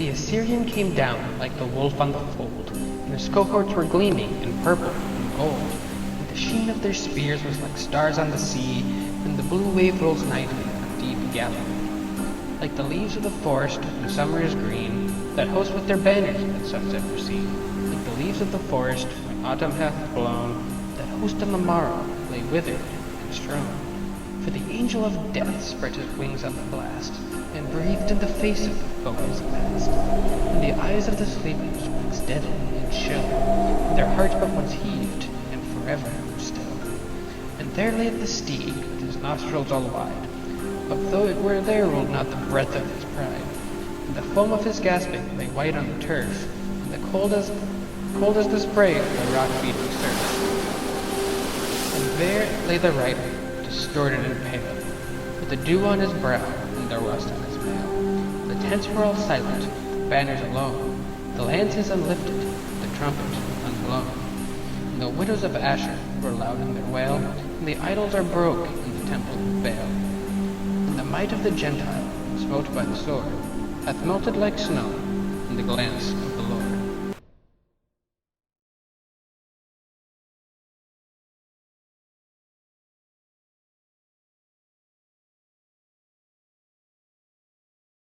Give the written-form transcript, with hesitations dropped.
The Assyrian came down like the wolf on the fold, and his cohorts were gleaming in purple and gold, and the sheen of their spears was like stars on the sea, and the blue wave rolls nightly on deep Galilee. Like the leaves of the forest when summer is green, that host with their banners at sunset were seen. Like the leaves of the forest when autumn hath blown, that host on the morrow lay withered and strown. For the angel of death spread his wings on the blast, and breathed in the face of the foes past. And the eyes of the sleepers waxed deadly and chill, and their hearts but once heaved, and forever were still. And there lay the steed with his nostrils all wide, but though it were there ruled not the breath of his pride. And the foam of his gasping lay white on the turf, and the cold as the spray of the rock-beating surf. And there lay the rider, distorted and pale, with the dew on his brow and the rust on his mail. The tents were all silent, the banners alone, the lances unlifted, the trumpet unblown. And the widows of Asher were loud in their wail, and the idols are broke in the temple of Baal. And the might of the Gentile, smote by the sword, hath melted like snow in the glance of